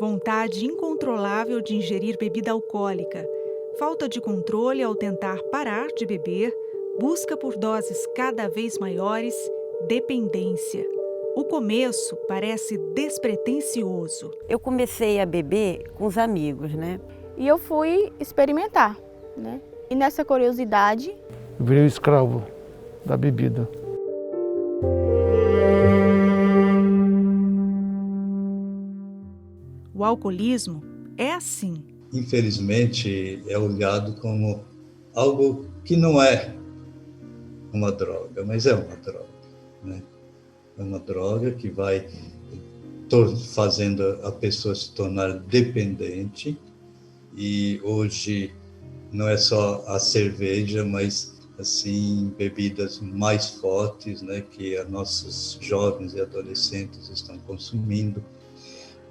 vontade incontrolável de ingerir bebida alcoólica, falta de controle ao tentar parar de beber, busca por doses cada vez maiores, dependência. O começo parece despretensioso. Eu comecei a beber com os amigos, né? E eu fui experimentar, né? E nessa curiosidade, Eu virei escravo da bebida. O alcoolismo é assim. Infelizmente, é olhado como algo que não é uma droga, mas é uma droga, né? É uma droga que vai fazendo a pessoa se tornar dependente, e hoje não é só a cerveja, mas assim bebidas mais fortes, né, que os nossos jovens e adolescentes estão consumindo.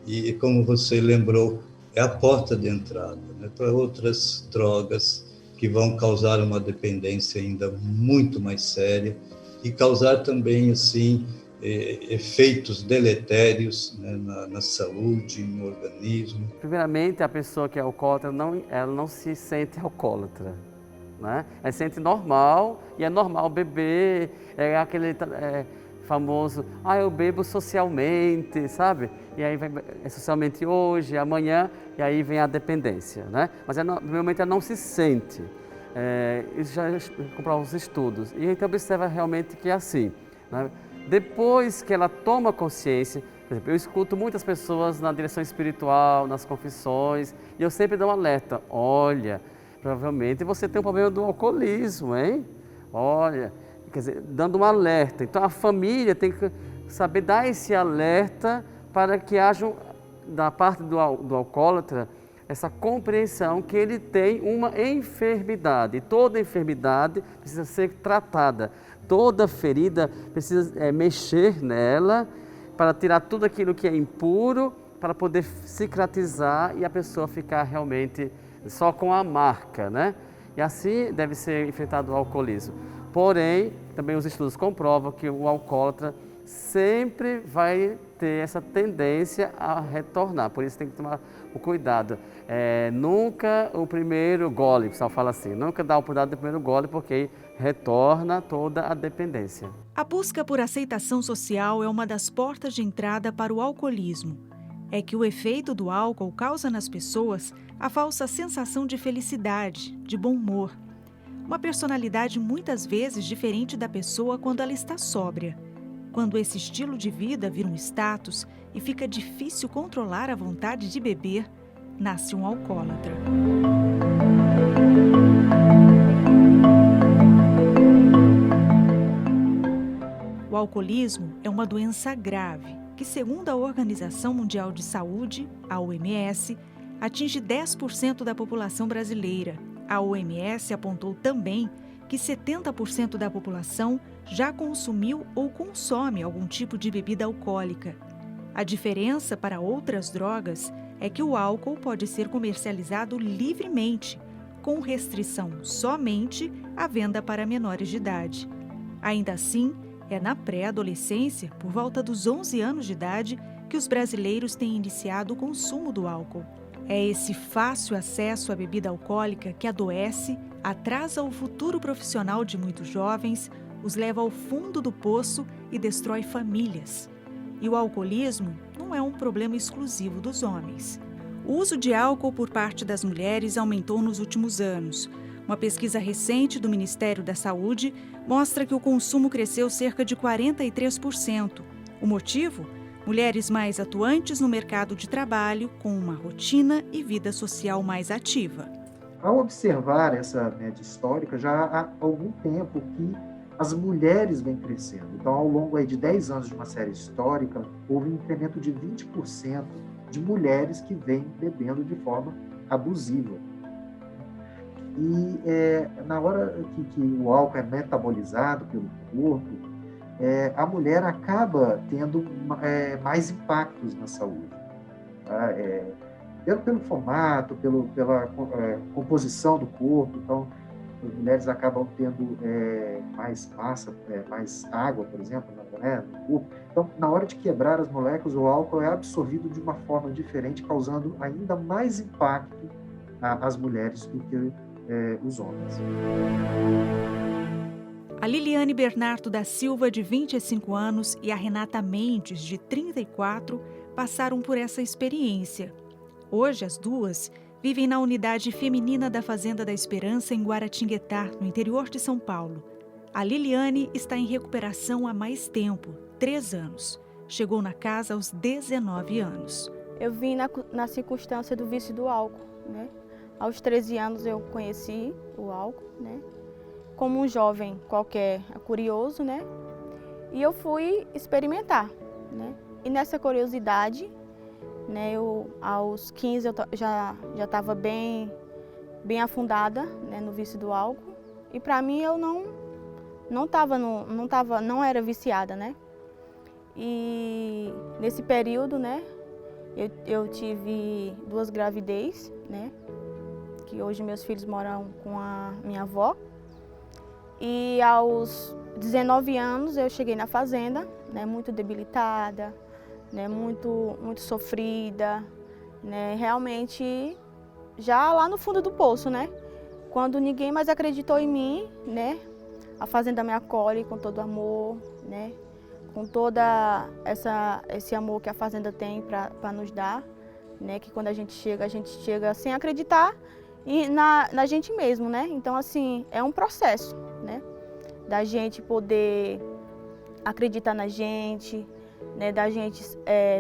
E como você lembrou, é a porta de entrada, né, para outras drogas que vão causar uma dependência ainda muito mais séria e causar também assim efeitos deletérios, né, na saúde, no organismo. Primeiramente, a pessoa que é alcoólatra, ela não se sente alcoólatra, né? Ela se sente normal, e é normal beber, é aquele famoso, eu bebo socialmente, sabe? E aí é socialmente hoje, amanhã, e aí vem a dependência, né? Mas normalmente ela não se sente. Isso já comprova os estudos. E a gente observa realmente que é assim, né? Depois que ela toma consciência, por exemplo, eu escuto muitas pessoas na direção espiritual, nas confissões, e eu sempre dou um alerta. Olha, provavelmente você tem um problema do alcoolismo, hein? Olha, quer dizer, dando um alerta. Então a família tem que saber dar esse alerta para que haja, da parte do alcoólatra, essa compreensão que ele tem uma enfermidade. E toda enfermidade precisa ser tratada. Toda ferida precisa mexer nela para tirar tudo aquilo que é impuro, para poder cicatrizar e a pessoa ficar realmente só com a marca, né? E assim deve ser enfrentado o alcoolismo. Porém, também os estudos comprovam que o alcoólatra sempre vai ter essa tendência a retornar, por isso tem que tomar o cuidado. Nunca o primeiro gole, o pessoal fala assim, nunca dá o cuidado do primeiro gole, porque retorna toda a dependência. A busca por aceitação social é uma das portas de entrada para o alcoolismo. É que o efeito do álcool causa nas pessoas a falsa sensação de felicidade, de bom humor. Uma personalidade muitas vezes diferente da pessoa quando ela está sóbria. Quando esse estilo de vida vira um status e fica difícil controlar a vontade de beber, nasce um alcoólatra. O alcoolismo é uma doença grave que, segundo a Organização Mundial de Saúde, a OMS, atinge 10% da população brasileira. A OMS apontou também que 70% da população já consumiu ou consome algum tipo de bebida alcoólica. A diferença para outras drogas é que o álcool pode ser comercializado livremente, com restrição somente à venda para menores de idade. Ainda assim, é na pré-adolescência, por volta dos 11 anos de idade, que os brasileiros têm iniciado o consumo do álcool. É esse fácil acesso à bebida alcoólica que adoece, atrasa o futuro profissional de muitos jovens, os leva ao fundo do poço e destrói famílias. E o alcoolismo não é um problema exclusivo dos homens. O uso de álcool por parte das mulheres aumentou nos últimos anos. Uma pesquisa recente do Ministério da Saúde mostra que o consumo cresceu cerca de 43%. O motivo? Mulheres mais atuantes no mercado de trabalho, com uma rotina e vida social mais ativa. Ao observar essa média histórica, já há algum tempo que as mulheres vêm crescendo. Então, ao longo de 10 anos de uma série histórica, houve um incremento de 20% de mulheres que vêm bebendo de forma abusiva. E na hora que o álcool é metabolizado pelo corpo, a mulher acaba tendo mais impactos na saúde. Tá? Pelo formato, pela composição do corpo. Então, as mulheres acabam tendo mais massa, mais água, por exemplo, no corpo. Então, na hora de quebrar as moléculas, o álcool é absorvido de uma forma diferente, causando ainda mais impacto às mulheres do que os homens. A Liliane Bernardo da Silva, de 25 anos, e a Renata Mendes, de 34, passaram por essa experiência. Hoje, as duas vivem na unidade feminina da Fazenda da Esperança, em Guaratinguetá, no interior de São Paulo. A Liliane está em recuperação há mais tempo, 3 anos. Chegou na casa aos 19 anos. Eu vim na circunstância do vício do álcool, né? Aos 13 anos eu conheci o álcool, né? Como um jovem qualquer curioso, né? E eu fui experimentar, né? E nessa curiosidade, né, aos 15 eu já estava bem afundada, né, no vício do álcool. E para mim eu não era viciada, né? E nesse período, né, eu tive 2 gravidez, né? Que hoje meus filhos moram com a minha avó. E aos 19 anos eu cheguei na fazenda, né, muito debilitada, né, muito sofrida, né, realmente já lá no fundo do poço, né? Quando ninguém mais acreditou em mim, né? A fazenda me acolhe com todo amor, né? Com toda esse amor que a fazenda tem para nos dar, né? Que quando a gente chega sem acreditar e na gente mesmo, né? Então, assim, é um processo, né? Da gente poder acreditar na gente, né? Da gente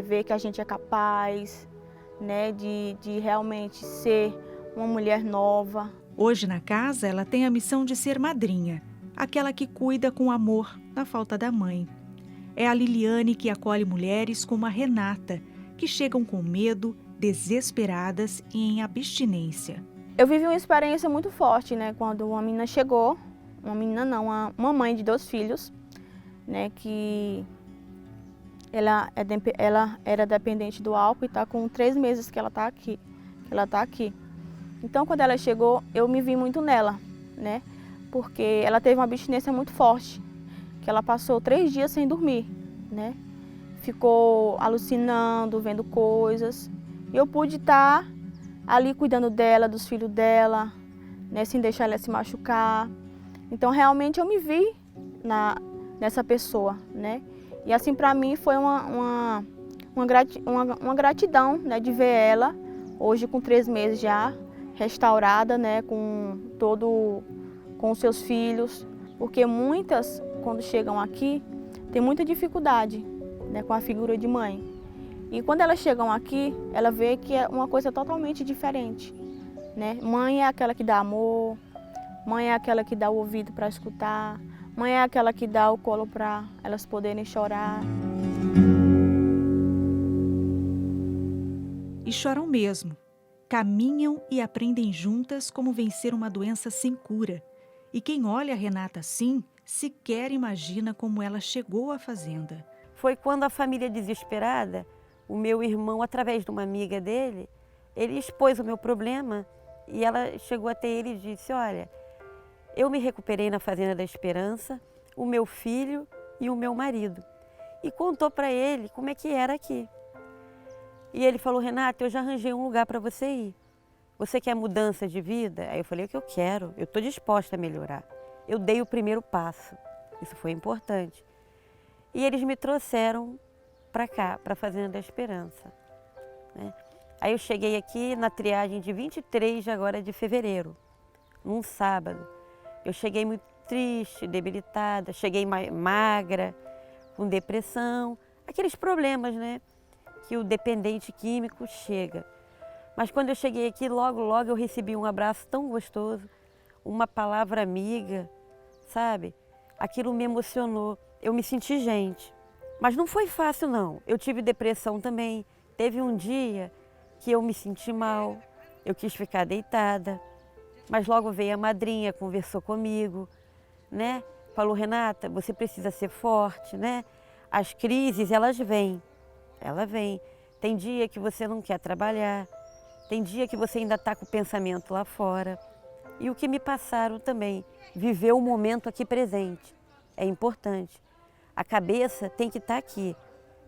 ver que a gente é capaz, né? De realmente ser uma mulher nova. Hoje na casa ela tem a missão de ser madrinha, aquela que cuida com amor na falta da mãe. É a Liliane que acolhe mulheres como a Renata, que chegam com medo, desesperadas e em abstinência. Eu vivi uma experiência muito forte, né? Quando uma menina chegou, uma mãe de 2 filhos, né? Que ela era dependente do álcool e está com 3 meses que ela está aqui. Então, quando ela chegou, eu me vi muito nela, né? Porque ela teve uma abstinência muito forte, que ela passou 3 dias sem dormir, né? Ficou alucinando, vendo coisas. E eu pude estar ali cuidando dela, dos filhos dela, né? Sem deixar ela se machucar. Então, realmente, eu me vi nessa pessoa, né? E assim, para mim, foi uma gratidão, né? De ver ela, hoje com 3 meses já, restaurada, né? Com os seus filhos. Porque muitas, quando chegam aqui, tem muita dificuldade, né? Com a figura de mãe. E quando elas chegam aqui, ela vê que é uma coisa totalmente diferente, né? Mãe é aquela que dá amor, mãe é aquela que dá o ouvido para escutar, mãe é aquela que dá o colo para elas poderem chorar. E choram mesmo. Caminham e aprendem juntas como vencer uma doença sem cura. E quem olha a Renata assim, sequer imagina como ela chegou à fazenda. Foi quando a família desesperada, o meu irmão, através de uma amiga dele, ele expôs o meu problema e ela chegou até ele e disse, olha, eu me recuperei na Fazenda da Esperança, o meu filho e o meu marido. E contou para ele como é que era aqui. E ele falou, Renata, eu já arranjei um lugar para você ir. Você quer mudança de vida? Aí eu falei, o que eu quero, eu estou disposta a melhorar. Eu dei o primeiro passo, isso foi importante. E eles me trouxeram para cá, para a Fazenda da Esperança, né? Aí eu cheguei aqui na triagem de 23 agora de fevereiro, num sábado. Eu cheguei muito triste, debilitada, cheguei magra, com depressão, aqueles problemas, né, que o dependente químico chega. Mas quando eu cheguei aqui, logo eu recebi um abraço tão gostoso, uma palavra amiga, sabe? Aquilo me emocionou, eu me senti gente. Mas não foi fácil não, eu tive depressão também. Teve um dia que eu me senti mal, eu quis ficar deitada, mas logo veio a madrinha, conversou comigo, né? Falou, Renata, você precisa ser forte, né? As crises, ela vem. Tem dia que você não quer trabalhar, tem dia que você ainda está com o pensamento lá fora, E o que me passaram também, viver o momento aqui presente, é importante. A cabeça tem que estar aqui.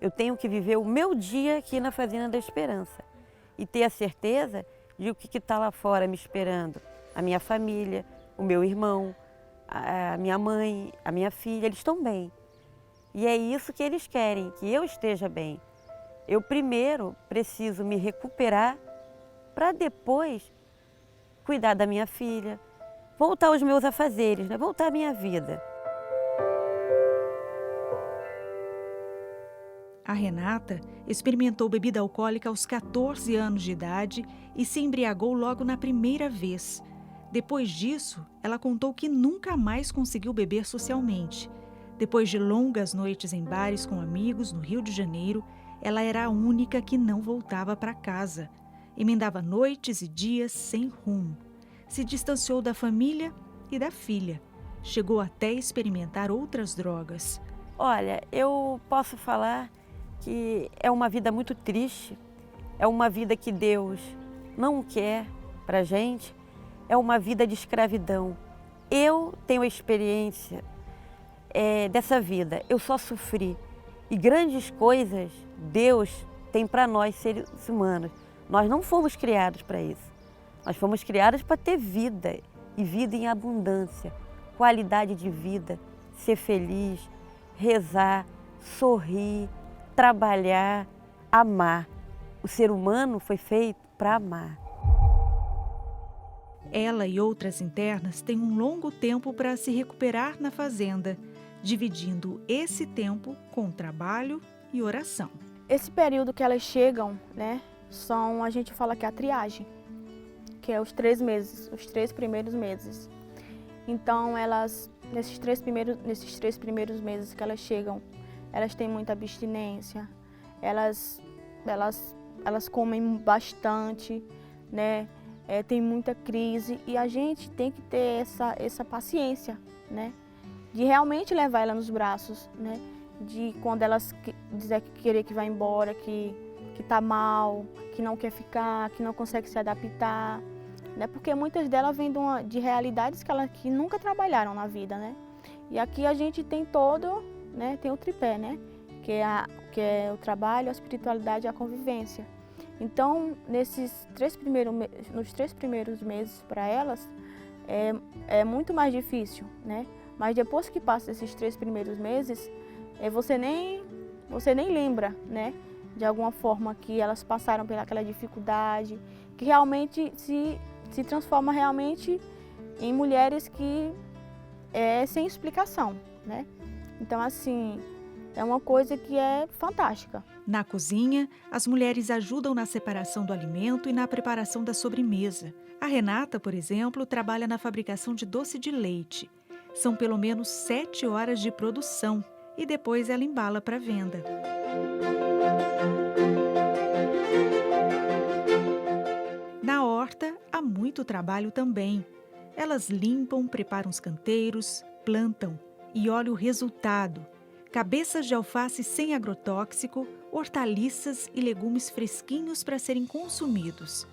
Eu tenho que viver o meu dia aqui na Fazenda da Esperança e ter a certeza de o que está lá fora me esperando. A minha família, o meu irmão, a minha mãe, a minha filha, eles estão bem. E é isso que eles querem, que eu esteja bem. Eu primeiro preciso me recuperar para depois cuidar da minha filha, voltar aos meus afazeres, né? Voltar à minha vida. A Renata experimentou bebida alcoólica aos 14 anos de idade e se embriagou logo na primeira vez. Depois disso, ela contou que nunca mais conseguiu beber socialmente. Depois de longas noites em bares com amigos no Rio de Janeiro, ela era a única que não voltava para casa. Emendava noites e dias sem rumo. Se distanciou da família e da filha. Chegou até experimentar outras drogas. Olha, eu posso falar que é uma vida muito triste, é uma vida que Deus não quer para a gente, é uma vida de escravidão. Eu tenho a experiência dessa vida, eu só sofri. E grandes coisas Deus tem para nós, seres humanos. Nós não fomos criados para isso. Nós fomos criados para ter vida, e vida em abundância, qualidade de vida, ser feliz, rezar, sorrir, trabalhar, amar. O ser humano foi feito para amar. Ela e outras internas têm um longo tempo para se recuperar na fazenda, dividindo esse tempo com trabalho e oração. Esse período que elas chegam, né, a gente fala que é a triagem, que é os 3 meses, os 3 primeiros meses. Então, elas, nesses três primeiros meses que elas chegam, elas têm muita abstinência, elas comem bastante, né, tem muita crise, e a gente tem que ter essa paciência, né, de realmente levar ela nos braços, né, de quando elas querer que vai embora, que tá mal, que não quer ficar, que não consegue se adaptar, né, porque muitas delas vêm de realidades que nunca trabalharam na vida, né, e aqui a gente tem né, tem o tripé, né, que é o trabalho, a espiritualidade e a convivência. Então, nos 3 primeiros meses para elas, é muito mais difícil, né? Mas depois que passa esses 3 primeiros meses, você nem lembra, né? De alguma forma que elas passaram pelaquela dificuldade, que realmente se transforma realmente em mulheres que sem explicação, né? Então, assim, é uma coisa que é fantástica. Na cozinha, as mulheres ajudam na separação do alimento e na preparação da sobremesa. A Renata, por exemplo, trabalha na fabricação de doce de leite. São pelo menos 7 horas de produção e depois ela embala para venda. Na horta, há muito trabalho também. Elas limpam, preparam os canteiros, plantam e olha o resultado. Cabeças de alface sem agrotóxico, hortaliças e legumes fresquinhos para serem consumidos.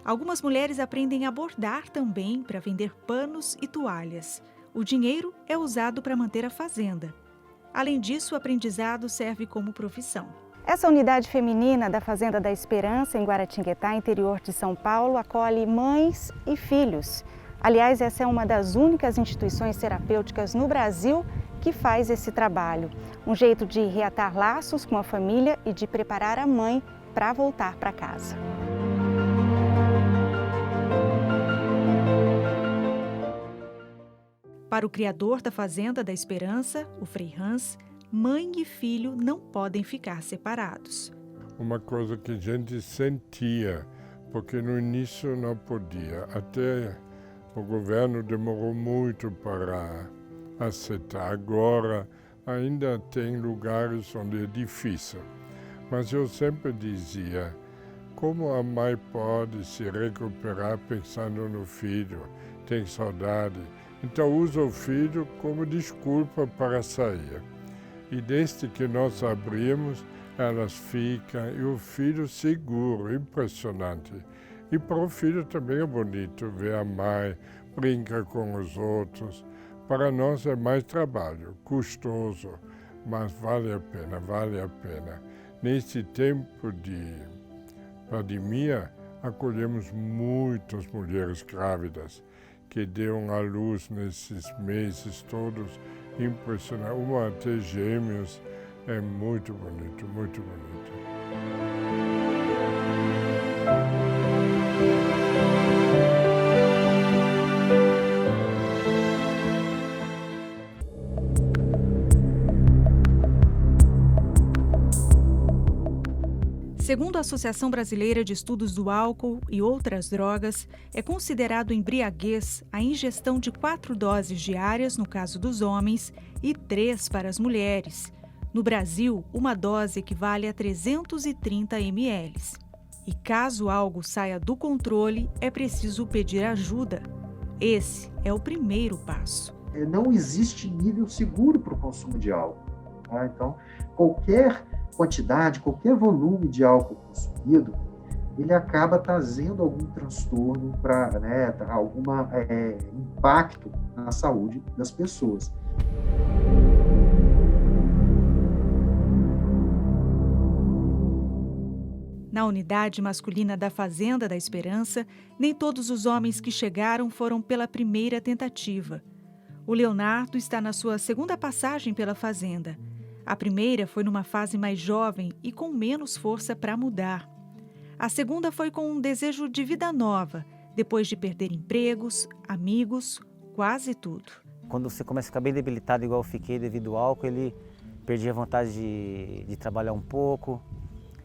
Algumas mulheres aprendem a bordar também para vender panos e toalhas. O dinheiro é usado para manter a fazenda. Além disso, o aprendizado serve como profissão. Essa unidade feminina da Fazenda da Esperança, em Guaratinguetá, interior de São Paulo, acolhe mães e filhos. Aliás, essa é uma das únicas instituições terapêuticas no Brasil que faz esse trabalho. Um jeito de reatar laços com a família e de preparar a mãe para voltar para casa. Para o criador da Fazenda da Esperança, o Frei Hans, mãe e filho não podem ficar separados. Uma coisa que a gente sentia, porque no início não podia. Até o governo demorou muito para aceitar. Agora ainda tem lugares onde é difícil. Mas eu sempre dizia, como a mãe pode se recuperar pensando no filho, tem saudade. Então usa o filho como desculpa para sair. E desde que nós abrimos, elas ficam, e o filho seguro, impressionante. E para o filho também é bonito ver a mãe brinca com os outros. Para nós é mais trabalho, custoso, mas vale a pena, vale a pena. Nesse tempo de pandemia, acolhemos muitas mulheres grávidas que deu à luz nesses meses todos, impressionante. Uma até gêmeos, é muito bonito, muito bonito. Segundo a Associação Brasileira de Estudos do Álcool e Outras Drogas, é considerado embriaguez a ingestão de 4 doses diárias, no caso dos homens, e 3 para as mulheres. No Brasil, uma dose equivale a 330 ml. E caso algo saia do controle, é preciso pedir ajuda. Esse é o primeiro passo. Não existe nível seguro para o consumo de álcool. Tá? Então, qualquer quantidade, qualquer volume de álcool consumido, ele acaba trazendo algum transtorno, algum impacto na saúde das pessoas. Na unidade masculina da Fazenda da Esperança, nem todos os homens que chegaram foram pela primeira tentativa. O Leonardo está na sua segunda passagem pela Fazenda. A primeira foi numa fase mais jovem e com menos força para mudar. A segunda foi com um desejo de vida nova, depois de perder empregos, amigos, quase tudo. Quando você começa a ficar bem debilitado, igual eu fiquei devido ao álcool, ele perdia a vontade de trabalhar um pouco.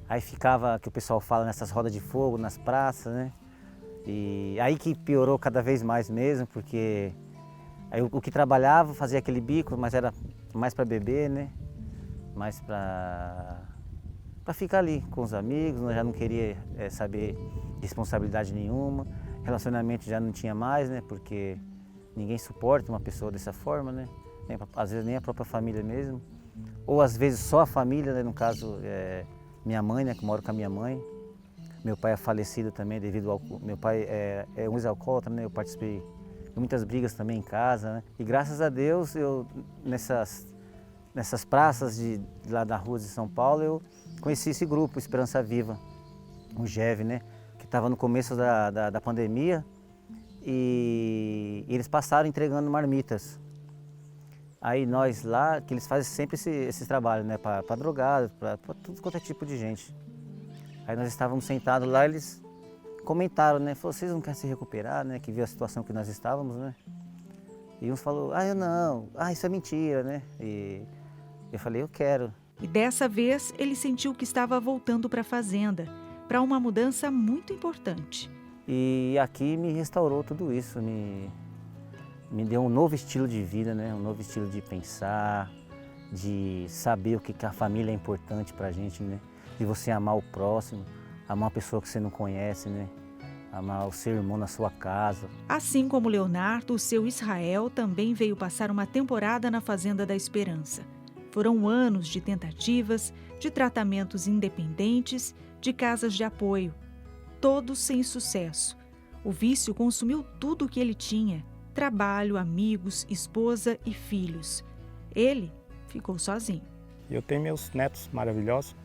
Aí ficava, que o pessoal fala, nessas rodas de fogo, nas praças, né? E aí que piorou cada vez mais mesmo, porque aí o que trabalhava fazia aquele bico, mas era mais para beber, né? Mais para ficar ali com os amigos, já não queria saber responsabilidade nenhuma, relacionamento já não tinha mais, né? Porque ninguém suporta uma pessoa dessa forma, né? Às vezes nem a própria família mesmo, ou às vezes só a família, né? No caso, minha mãe, né? Que moro com a minha mãe. Meu pai é falecido também devido ao... Meu pai é um ex-alcoólatra, né? Eu participei de muitas brigas também em casa, né? E graças a Deus, eu nessas praças lá da rua de São Paulo, eu conheci esse grupo, Esperança Viva, o GEV, né? Que estava no começo da pandemia e eles passaram entregando marmitas. Aí nós lá, que eles fazem sempre esse trabalho, né? Para drogado, para tudo quanto é tipo de gente. Aí nós estávamos sentados lá, eles comentaram, né? Falaram, vocês não querem se recuperar, né? Que viu a situação que nós estávamos, né? E uns falou, eu não, isso é mentira, né? E eu falei, eu quero. E dessa vez ele sentiu que estava voltando para a fazenda, para uma mudança muito importante. E aqui me restaurou tudo isso, me deu um novo estilo de vida, né? Um novo estilo de pensar, de saber o que a família é importante para a gente, né? De você amar o próximo, amar uma pessoa que você não conhece, né? Amar o seu irmão na sua casa. Assim como Leonardo, o seu Israel também veio passar uma temporada na Fazenda da Esperança. Foram anos de tentativas, de tratamentos independentes, de casas de apoio. Todos sem sucesso. O vício consumiu tudo o que ele tinha. Trabalho, amigos, esposa e filhos. Ele ficou sozinho. Eu tenho meus netos maravilhosos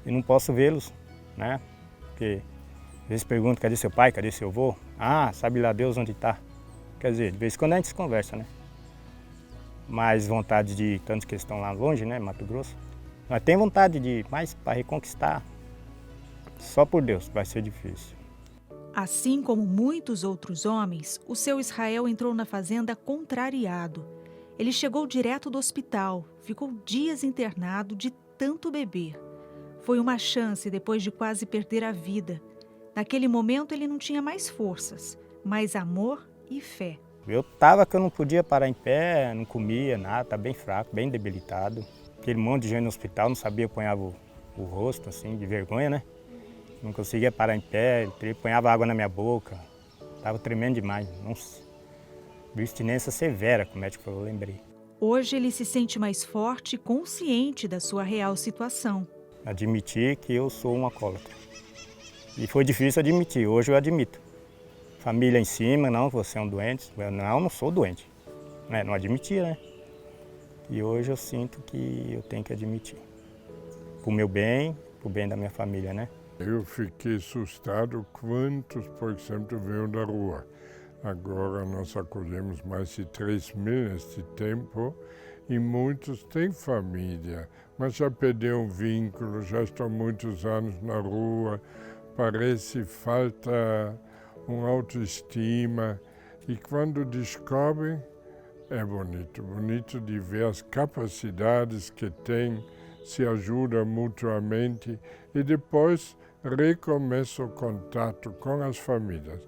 e não posso vê-los, né? Porque às vezes perguntam, cadê seu pai, cadê seu avô? Sabe lá Deus onde está. Quer dizer, de vez em quando a gente se conversa, né? Mais vontade de, tantos que estão lá longe, né, Mato Grosso. Nós temos vontade de mais para reconquistar. Só por Deus, vai ser difícil. Assim como muitos outros homens, o seu Israel entrou na fazenda contrariado. Ele chegou direto do hospital, ficou dias internado de tanto beber. Foi uma chance depois de quase perder a vida. Naquele momento ele não tinha mais forças, mas amor e fé. Eu estava que eu não podia parar em pé, não comia nada, estava bem fraco, bem debilitado. Aquele monte de gente no hospital, não sabia, ponhava o rosto assim, de vergonha, né? Não conseguia parar em pé, ele ponhava água na minha boca, estava tremendo demais. Nossa, abstinência severa, que o médico falou, eu lembrei. Hoje ele se sente mais forte e consciente da sua real situação. Admitir que eu sou um alcoólatra. E foi difícil admitir, hoje eu admito. família em cima, não, você é um doente. Eu não sou doente. Né? Não admitia, né? E hoje eu sinto que eu tenho que admitir. Pro meu bem, pro bem da minha família, né? Eu fiquei assustado quantos, por exemplo, veio da rua. Agora nós acolhemos mais de 3.000 neste tempo e muitos têm família, mas já perderam vínculo, já estão muitos anos na rua, parece falta uma autoestima e quando descobrem é bonito de ver as capacidades que têm, se ajudam mutuamente e depois recomeça o contato com as famílias.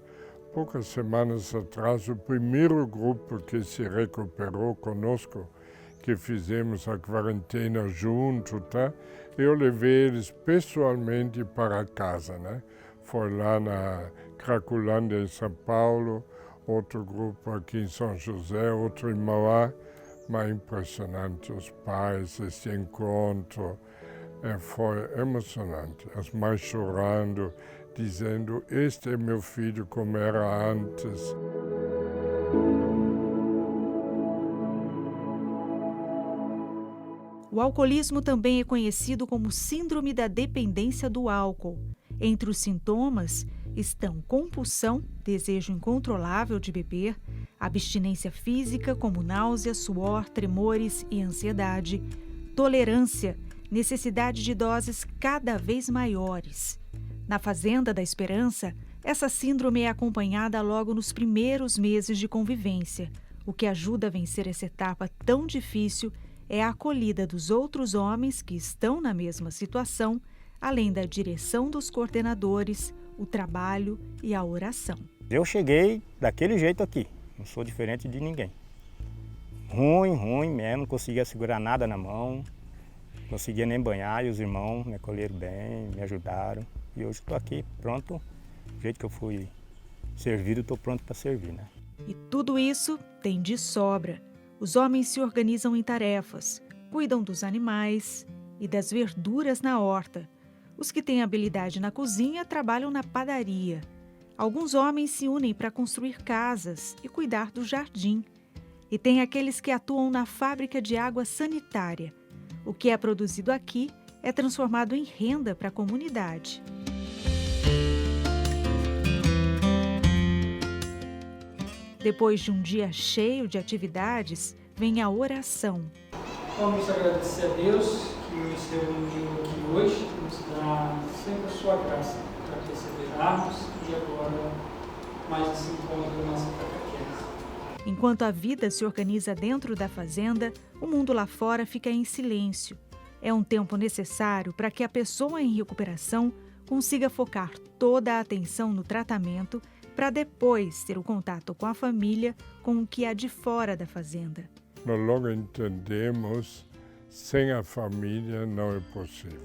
Poucas semanas atrás, o primeiro grupo que se recuperou conosco, que fizemos a quarentena junto, tá? Eu levei eles pessoalmente para casa, né? Foi lá na Cracolândia, em São Paulo, outro grupo aqui em São José, outro em Mauá, mas impressionante os pais, esse encontro, foi emocionante. As mães chorando, dizendo, este é meu filho como era antes. O alcoolismo também é conhecido como síndrome da dependência do álcool. Entre os sintomas estão compulsão, desejo incontrolável de beber, abstinência física como náusea, suor, tremores e ansiedade, tolerância, necessidade de doses cada vez maiores. Na Fazenda da Esperança, essa síndrome é acompanhada logo nos primeiros meses de convivência. O que ajuda a vencer essa etapa tão difícil é a acolhida dos outros homens que estão na mesma situação, além da direção dos coordenadores, o trabalho e a oração. Eu cheguei daquele jeito aqui, não sou diferente de ninguém. Ruim mesmo, não conseguia segurar nada na mão, não conseguia nem banhar e os irmãos me acolheram bem, me ajudaram. E hoje estou aqui pronto, do jeito que eu fui servido, estou pronto para servir, né? E tudo isso tem de sobra. Os homens se organizam em tarefas, cuidam dos animais e das verduras na horta. Os que têm habilidade na cozinha trabalham na padaria. Alguns homens se unem para construir casas e cuidar do jardim. E tem aqueles que atuam na fábrica de água sanitária. O que é produzido aqui é transformado em renda para a comunidade. Depois de um dia cheio de atividades, vem a oração. Vamos agradecer a Deus que nos reuniu aqui hoje, nos dá sempre a sua graça para perseverarmos e agora mais esse encontro da nossa catequese. Enquanto a vida se organiza dentro da fazenda, o mundo lá fora fica em silêncio. É um tempo necessário para que a pessoa em recuperação consiga focar toda a atenção no tratamento para depois ter o contato com a família, com o que há de fora da fazenda. Nós logo entendemos, sem a família não é possível.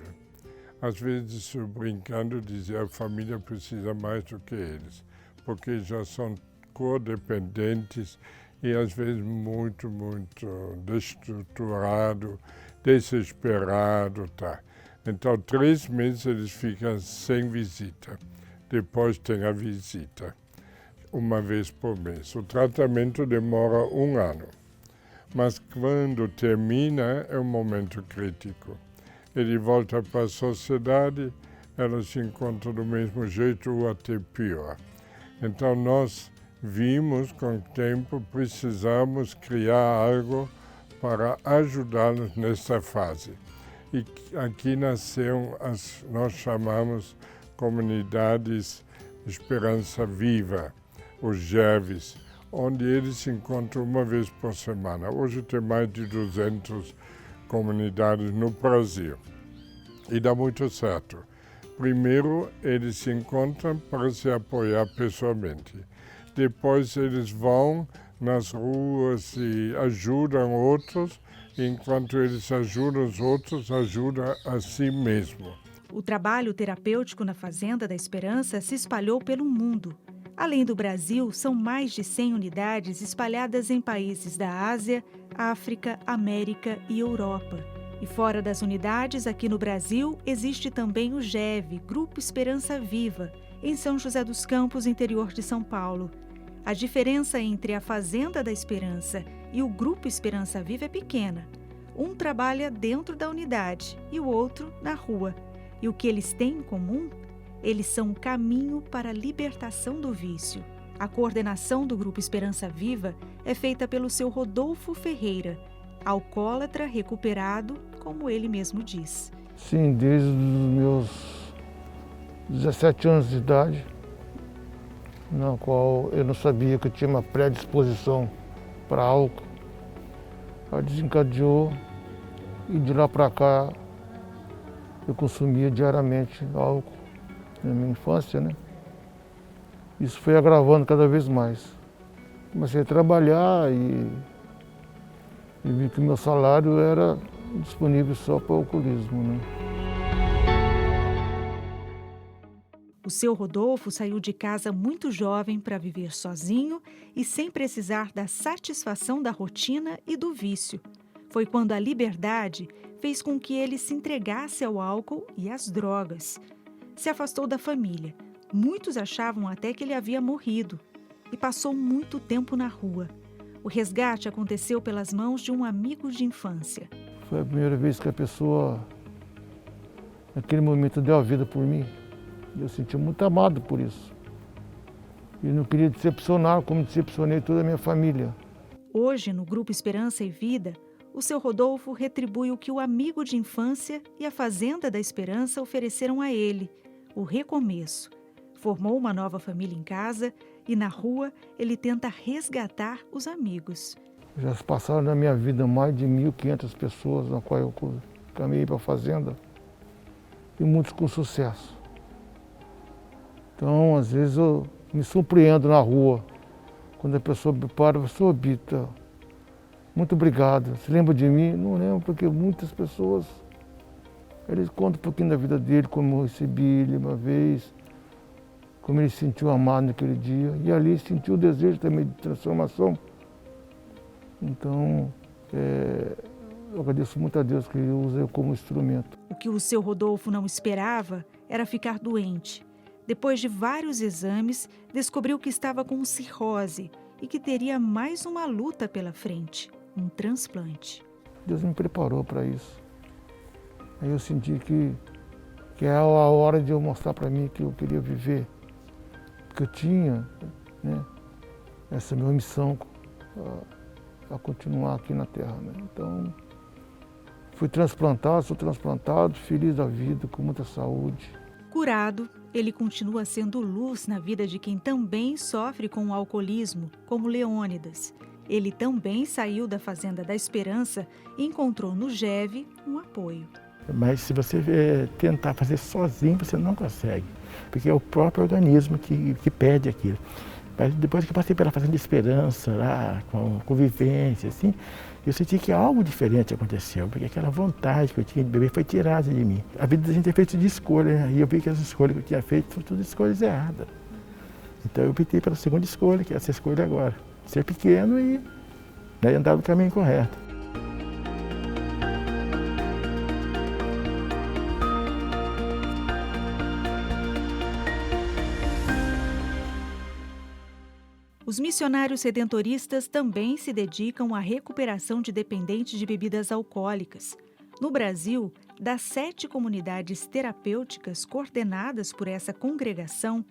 Às vezes, brincando, dizia a família precisa mais do que eles, porque já são codependentes e às vezes muito destruturado, desesperado, tá? Então, 3 meses eles ficam sem visita. Depois tem a visita, uma vez por mês. O tratamento demora 1 ano, mas quando termina é um momento crítico. Ele volta para a sociedade, ela se encontra do mesmo jeito ou até pior. Então nós vimos com o tempo, precisamos criar algo para ajudá-los nessa fase. E aqui nasceram, nós chamamos comunidades Esperança Viva, os GEVs, onde eles se encontram uma vez por semana. Hoje tem mais de 200 comunidades no Brasil e dá muito certo. Primeiro, eles se encontram para se apoiar pessoalmente. Depois, eles vão nas ruas e ajudam outros, e enquanto eles ajudam os outros, ajudam a si mesmo. O trabalho terapêutico na Fazenda da Esperança se espalhou pelo mundo. Além do Brasil, são mais de 100 unidades espalhadas em países da Ásia, África, América e Europa. E fora das unidades, aqui no Brasil, existe também o GEV, Grupo Esperança Viva, em São José dos Campos, interior de São Paulo. A diferença entre a Fazenda da Esperança e o Grupo Esperança Viva é pequena. Um trabalha dentro da unidade e o outro na rua. E o que eles têm em comum? Eles são um caminho para a libertação do vício. A coordenação do Grupo Esperança Viva é feita pelo seu Rodolfo Ferreira, alcoólatra recuperado, como ele mesmo diz. Sim, desde os meus 17 anos de idade, na qual eu não sabia que eu tinha uma predisposição para álcool. Ela desencadeou e de lá para cá eu consumia diariamente álcool na minha infância, né? Isso foi agravando cada vez mais. Comecei a trabalhar e vi que meu salário era disponível só para o alcoolismo, né? O seu Rodolfo saiu de casa muito jovem para viver sozinho e sem precisar da satisfação da rotina e do vício. Foi quando a liberdade fez com que ele se entregasse ao álcool e às drogas. Se afastou da família. Muitos achavam até que ele havia morrido e passou muito tempo na rua. O resgate aconteceu pelas mãos de um amigo de infância. Foi a primeira vez que a pessoa, naquele momento, deu a vida por mim. Eu senti muito amado por isso. E não queria decepcionar como decepcionei toda a minha família. Hoje, no Grupo Esperança e Vida, o seu Rodolfo retribui o que o amigo de infância e a Fazenda da Esperança ofereceram a ele, o recomeço. Formou uma nova família em casa e na rua ele tenta resgatar os amigos. Já se passaram na minha vida mais de 1.500 pessoas na qual eu caminhei para a Fazenda e muitos com sucesso. Então, às vezes eu me surpreendo na rua, quando a pessoa me para e fala, "Sr. Bita, muito obrigado. Você lembra de mim?" Não lembro, porque muitas pessoas, eles contam um pouquinho da vida dele, como eu recebi ele uma vez, como ele se sentiu amado naquele dia, e ali sentiu o desejo também de transformação. Então, eu agradeço muito a Deus que ele usa eu como instrumento. O que o seu Rodolfo não esperava era ficar doente. Depois de vários exames, descobriu que estava com cirrose e que teria mais uma luta pela frente, um transplante. Deus me preparou para isso. Aí eu senti que é a hora de eu mostrar para mim que eu queria viver, que eu tinha, né, essa minha missão a continuar aqui na Terra, né? Então, fui transplantado, sou transplantado, feliz da vida, com muita saúde. Curado, ele continua sendo luz na vida de quem também sofre com o alcoolismo, como Leônidas. Ele também saiu da Fazenda da Esperança e encontrou no GEV um apoio. Mas se você tentar fazer sozinho, você não consegue, porque é o próprio organismo que pede aquilo. Mas depois que eu passei pela Fazenda da Esperança, lá, com convivência, assim, eu senti que algo diferente aconteceu, porque aquela vontade que eu tinha de beber foi tirada de mim. A vida da gente é feita de escolha, né? E eu vi que as escolhas que eu tinha feito foram todas escolhas erradas. Então eu optei pela segunda escolha, que é essa escolha agora. Ser pequeno e, né, andar no caminho correto. Os missionários redentoristas também se dedicam à recuperação de dependentes de bebidas alcoólicas. No Brasil, das 7 comunidades terapêuticas coordenadas por essa congregação,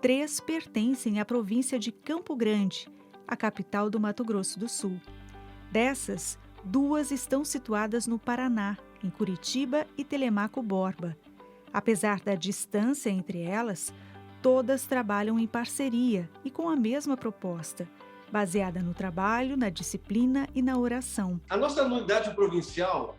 3 pertencem à província de Campo Grande, a capital do Mato Grosso do Sul. Dessas, 2 estão situadas no Paraná, em Curitiba e Telemaco Borba. Apesar da distância entre elas, todas trabalham em parceria e com a mesma proposta, baseada no trabalho, na disciplina e na oração. A nossa unidade provincial,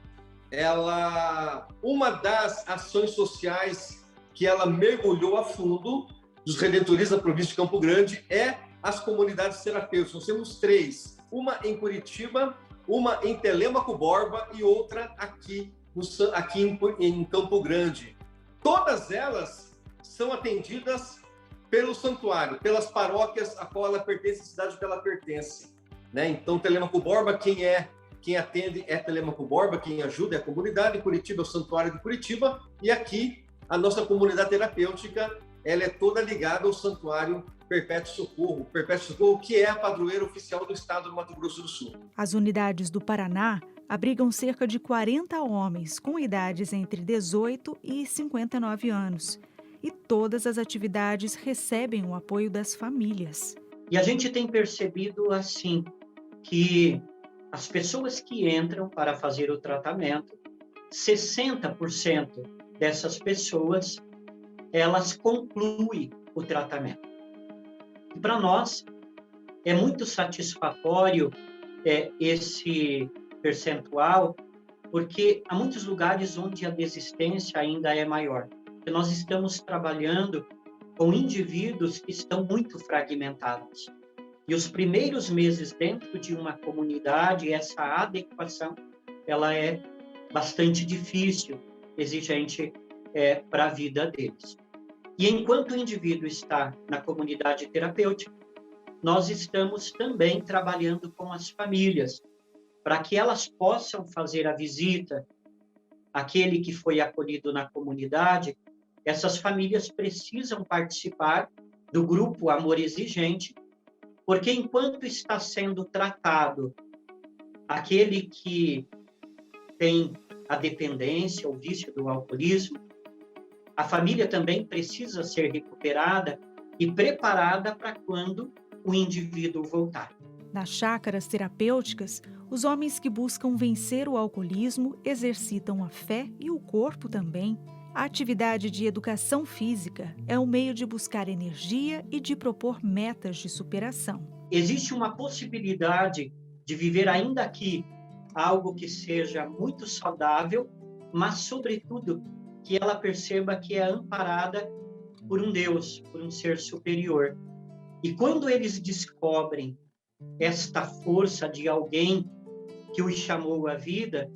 uma das ações sociais que ela mergulhou a fundo dos redentoristas da província de Campo Grande é as comunidades terapêuticas. Nós temos 3, uma em Curitiba, uma em Telemaco Borba e outra aqui em Campo Grande. Todas elas são atendidas pelo santuário, pelas paróquias a qual ela pertence, a cidade que ela pertence, né? Então, Telemaco Borba, quem atende é Telemaco Borba, quem ajuda é a comunidade, Curitiba é o santuário de Curitiba, e aqui a nossa comunidade terapêutica ela é toda ligada ao Santuário Perpétuo Socorro, que é a padroeira oficial do estado do Mato Grosso do Sul. As unidades do Paraná abrigam cerca de 40 homens com idades entre 18 e 59 anos. E todas as atividades recebem o apoio das famílias. E a gente tem percebido, assim, que as pessoas que entram para fazer o tratamento, 60% dessas pessoas, elas concluem o tratamento. E para nós é muito satisfatório esse percentual, porque há muitos lugares onde a desistência ainda é maior. E nós estamos trabalhando com indivíduos que estão muito fragmentados. E os primeiros meses dentro de uma comunidade, essa adequação, ela é bastante difícil, exigente para a vida deles. E enquanto o indivíduo está na comunidade terapêutica, nós estamos também trabalhando com as famílias, para que elas possam fazer a visita àquele que foi acolhido na comunidade. Essas famílias precisam participar do grupo Amor Exigente, porque enquanto está sendo tratado aquele que tem a dependência, o vício do alcoolismo, a família também precisa ser recuperada e preparada para quando o indivíduo voltar. Nas chácaras terapêuticas, os homens que buscam vencer o alcoolismo exercitam a fé e o corpo também. A atividade de educação física é um meio de buscar energia e de propor metas de superação. Existe uma possibilidade de viver ainda aqui algo que seja muito saudável, mas, sobretudo, que ela perceba que é amparada por um Deus, por um ser superior. E quando eles descobrem esta força de alguém que os chamou à vida,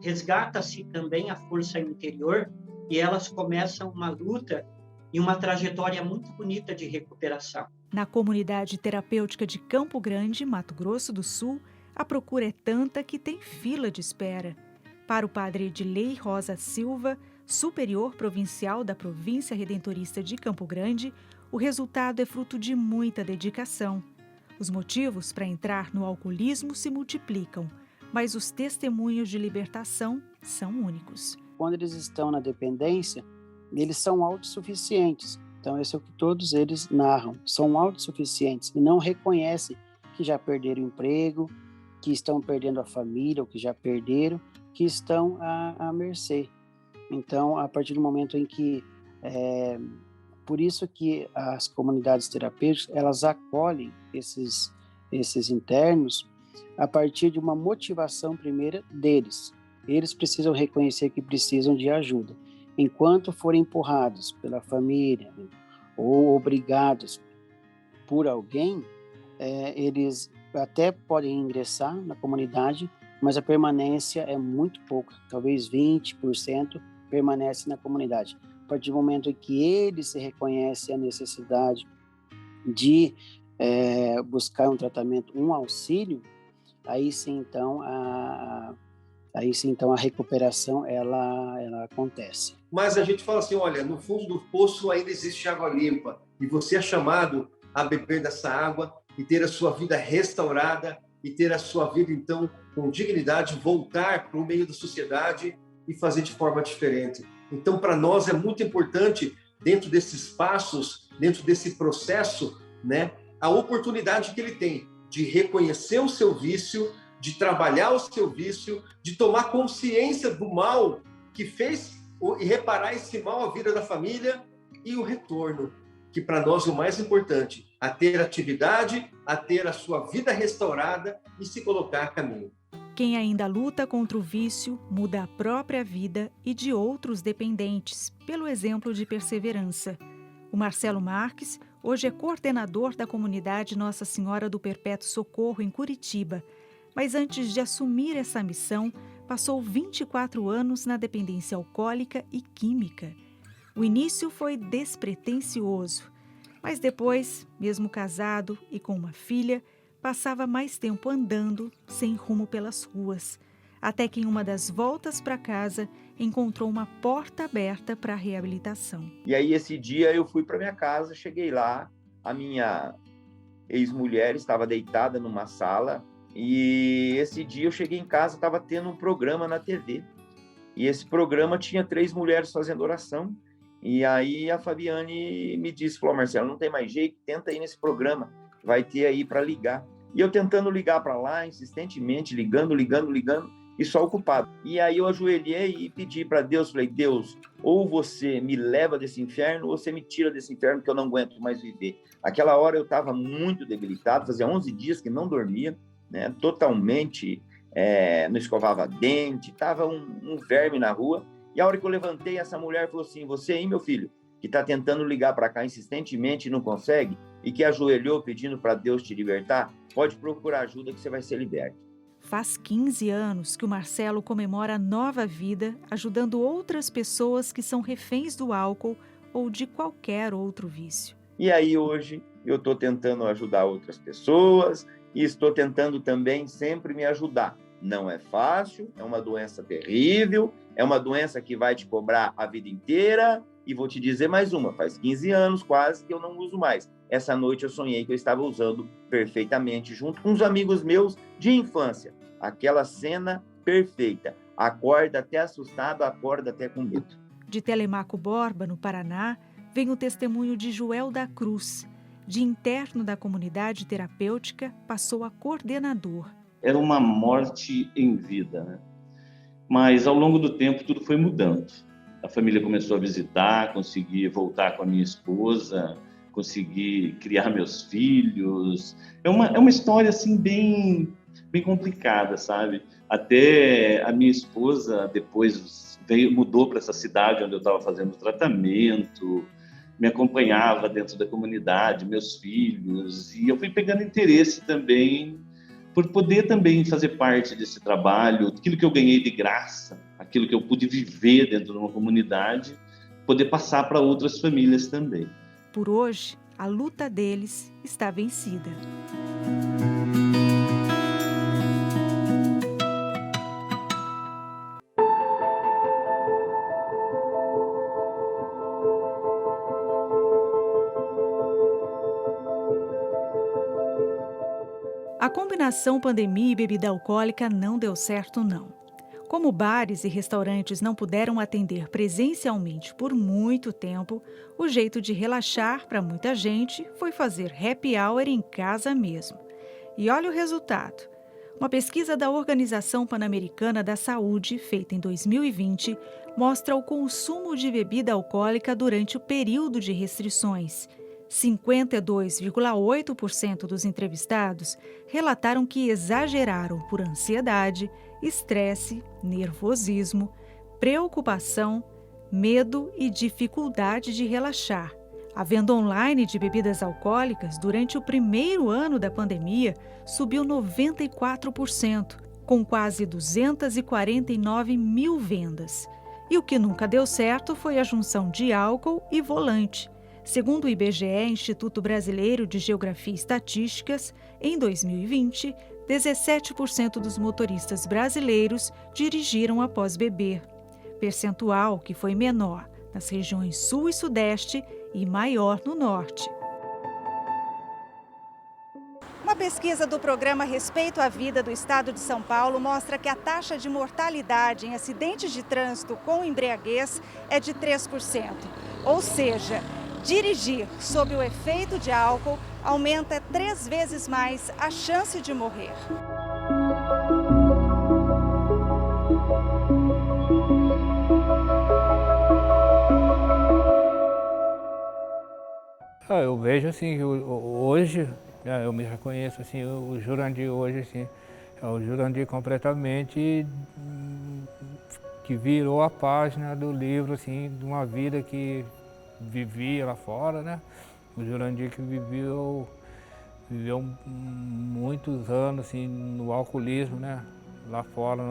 resgata-se também a força interior e elas começam uma luta e uma trajetória muito bonita de recuperação. Na comunidade terapêutica de Campo Grande, Mato Grosso do Sul, a procura é tanta que tem fila de espera. Para o padre Edilei Rosa Silva, superior provincial da Província Redentorista de Campo Grande, o resultado é fruto de muita dedicação. Os motivos para entrar no alcoolismo se multiplicam, mas os testemunhos de libertação são únicos. Quando eles estão na dependência, eles são autossuficientes. Então, esse é o que todos eles narram. São autossuficientes e não reconhecem que já perderam o emprego, que estão perdendo a família, ou que já perderam, que estão à mercê. Então, a partir do momento em que... por isso que as comunidades terapêuticas, elas acolhem esses internos a partir de uma motivação primeira deles. Eles precisam reconhecer que precisam de ajuda. Enquanto forem empurrados pela família ou obrigados por alguém, eles até podem ingressar na comunidade, mas a permanência é muito pouca, talvez 20% permanece na comunidade. A partir do momento em que eles se reconhecem a necessidade de buscar um tratamento, um auxílio, aí sim então a recuperação ela acontece. Mas a gente fala assim, olha, no fundo do poço ainda existe água limpa e você é chamado a beber dessa água e ter a sua vida restaurada e ter a sua vida então com dignidade, voltar para o meio da sociedade e fazer de forma diferente. Então, para nós é muito importante, dentro desses passos, dentro desse processo, né, a oportunidade que ele tem de reconhecer o seu vício, de trabalhar o seu vício, de tomar consciência do mal que fez e reparar esse mal à vida da família e o retorno, que para nós é o mais importante, a ter atividade, a ter a sua vida restaurada e se colocar a caminho. Quem ainda luta contra o vício muda a própria vida e de outros dependentes, pelo exemplo de perseverança. O Marcelo Marques hoje é coordenador da comunidade Nossa Senhora do Perpétuo Socorro, em Curitiba. Mas antes de assumir essa missão, passou 24 anos na dependência alcoólica e química. O início foi despretensioso, mas depois, mesmo casado e com uma filha, passava mais tempo andando, sem rumo pelas ruas. até que em uma das voltas para casa encontrou uma porta aberta para a reabilitação. E aí esse dia eu fui para minha casa, cheguei lá, a minha ex-mulher estava deitada numa sala e esse dia eu cheguei em casa, estava tendo um programa na TV e esse programa tinha 3 mulheres fazendo oração e aí a Fabiane me disse, falou, Marcelo, não tem mais jeito, tenta ir nesse programa, vai ter aí para ligar. E eu tentando ligar para lá, insistentemente, ligando, e só ocupado. E aí eu ajoelhei e pedi para Deus, falei, Deus, ou você me leva desse inferno, ou você me tira desse inferno que eu não aguento mais viver. Aquela hora eu estava muito debilitado, fazia 11 dias que não dormia, né, totalmente, não escovava dente, estava um verme na rua. E a hora que eu levantei, essa mulher falou assim, você aí, meu filho, que está tentando ligar para cá insistentemente e não consegue, e que ajoelhou pedindo para Deus te libertar, pode procurar ajuda que você vai ser liberto. Faz 15 anos que o Marcelo comemora a nova vida, ajudando outras pessoas que são reféns do álcool ou de qualquer outro vício. E aí hoje eu estou tentando ajudar outras pessoas e estou tentando também sempre me ajudar. Não é fácil, é uma doença terrível, é uma doença que vai te cobrar a vida inteira. E vou te dizer mais uma, faz 15 anos quase que eu não uso mais. Essa noite eu sonhei que eu estava usando perfeitamente, junto com uns amigos meus de infância. Aquela cena perfeita. Acorda até assustado, acorda até com medo. De Telemaco Borba, no Paraná, vem o testemunho de Joel da Cruz. De interno da comunidade terapêutica, passou a coordenador. Era uma morte em vida, né? Mas ao longo do tempo tudo foi mudando. A família começou a visitar, consegui voltar com a minha esposa, consegui criar meus filhos. É uma história assim bem complicada, sabe? Até a minha esposa depois mudou para essa cidade onde eu estava fazendo o tratamento, me acompanhava dentro da comunidade, meus filhos, e eu fui pegando interesse também por poder também fazer parte desse trabalho, aquilo que eu ganhei de graça, aquilo que eu pude viver dentro de uma comunidade, poder passar para outras famílias também. Por hoje, a luta deles está vencida. A combinação pandemia e bebida alcoólica não deu certo, não. Como bares e restaurantes não puderam atender presencialmente por muito tempo, o jeito de relaxar para muita gente foi fazer happy hour em casa mesmo. E olha o resultado. Uma pesquisa da Organização Pan-Americana da Saúde, feita em 2020, mostra o consumo de bebida alcoólica durante o período de restrições. 52,8% dos entrevistados relataram que exageraram por ansiedade, estresse, nervosismo, preocupação, medo e dificuldade de relaxar. A venda online de bebidas alcoólicas durante o primeiro ano da pandemia subiu 94%, com quase 249 mil vendas. E o que nunca deu certo foi a junção de álcool e volante. Segundo o IBGE, Instituto Brasileiro de Geografia e Estatísticas, em 2020, 17% dos motoristas brasileiros dirigiram após beber, percentual que foi menor nas regiões Sul e Sudeste e maior no Norte. Uma pesquisa do programa Respeito à Vida do Estado de São Paulo mostra que a taxa de mortalidade em acidentes de trânsito com embriaguez é de 3%. Ou seja, dirigir sob o efeito de álcool aumenta 3 vezes mais a chance de morrer. Eu vejo assim que hoje, eu me reconheço assim, o Jurandir hoje assim, é o Jurandir completamente que virou a página do livro assim, de uma vida que vivia lá fora, né? O Jurandir que viveu muitos anos assim, no alcoolismo, né? Lá fora,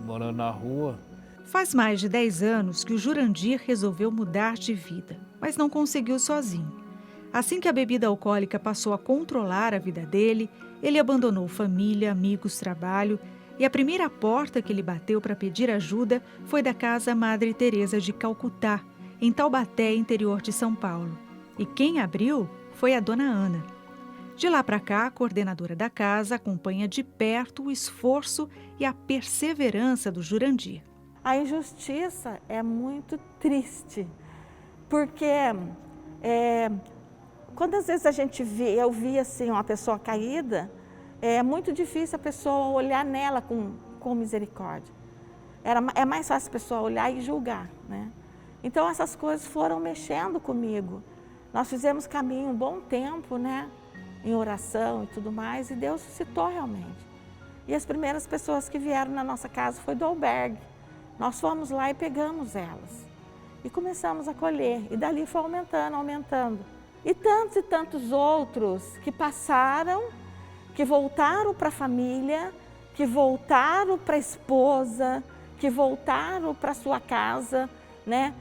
morando na rua. Faz mais de 10 anos que o Jurandir resolveu mudar de vida, mas não conseguiu sozinho. Assim que a bebida alcoólica passou a controlar a vida dele, ele abandonou família, amigos, trabalho E a primeira porta que ele bateu para pedir ajuda foi da Casa Madre Teresa de Calcutá, em Taubaté, interior de São Paulo. E quem abriu foi a dona Ana. De lá para cá, a coordenadora da casa acompanha de perto o esforço e a perseverança do Jurandir. A injustiça é muito triste, porque quando às vezes eu vi assim, uma pessoa caída, é muito difícil a pessoa olhar nela com misericórdia. É mais fácil a pessoa olhar e julgar, né? Então essas coisas foram mexendo comigo. Nós fizemos caminho um bom tempo, né? Em oração e tudo mais, e Deus suscitou realmente. E as primeiras pessoas que vieram na nossa casa foi do albergue. Nós fomos lá e pegamos elas. E começamos a colher. E dali foi aumentando, aumentando. E tantos outros que passaram, que voltaram para a família, que voltaram para a esposa, que voltaram para a sua casa, né?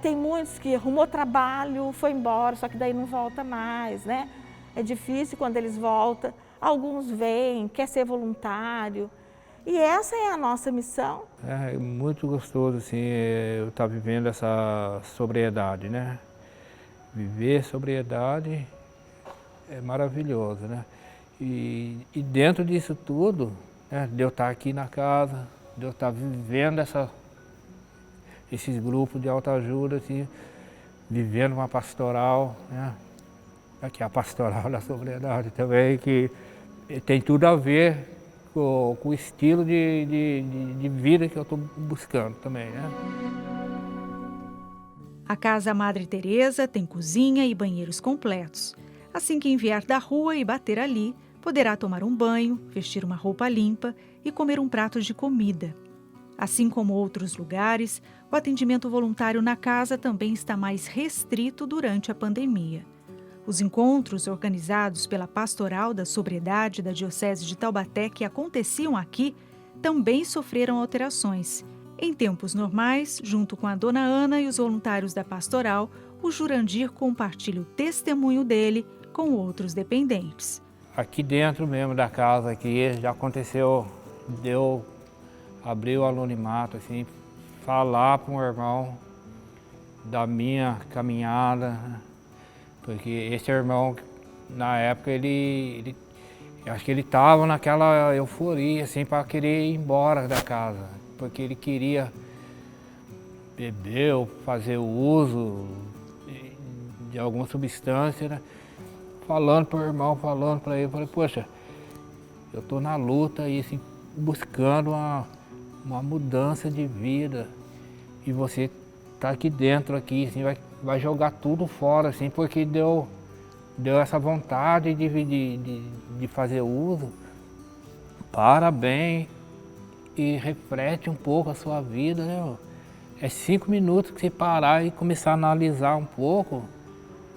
Tem muitos que arrumou trabalho, foi embora, só que daí não volta mais, né? É difícil quando eles voltam. Alguns vêm, quer ser voluntário. E essa é a nossa missão. É muito gostoso, assim, eu estar vivendo essa sobriedade, né? Viver sobriedade é maravilhoso, né? E dentro disso tudo, né, de eu estar aqui na casa, de eu estar vivendo esses grupos de autoajuda, assim, vivendo uma pastoral, né? Aqui a pastoral da sobriedade também, que tem tudo a ver com o estilo de vida que eu estou buscando também, né? A Casa Madre Teresa tem cozinha e banheiros completos. Assim que vier da rua e bater ali, poderá tomar um banho, vestir uma roupa limpa e comer um prato de comida. Assim como outros lugares, o atendimento voluntário na casa também está mais restrito durante a pandemia. Os encontros organizados pela Pastoral da Sobriedade da Diocese de Taubaté que aconteciam aqui também sofreram alterações. Em tempos normais, junto com a dona Ana e os voluntários da Pastoral, o Jurandir compartilha o testemunho dele com outros dependentes. Aqui dentro mesmo da casa aqui já aconteceu de eu abrir o anonimato, assim, falar para um irmão da minha caminhada, porque esse irmão, na época, acho que ele estava naquela euforia, assim, para querer ir embora da casa, porque ele queria beber ou fazer o uso de alguma substância, né? Falando para o irmão, falando para ele, eu falei, poxa, eu estou na luta aí, assim, buscando uma mudança de vida, e você está aqui dentro, aqui, assim, vai jogar tudo fora, assim, porque deu essa vontade de fazer uso. Para bem e reflete um pouco a sua vida, né? É 5 minutos que você parar e começar a analisar um pouco.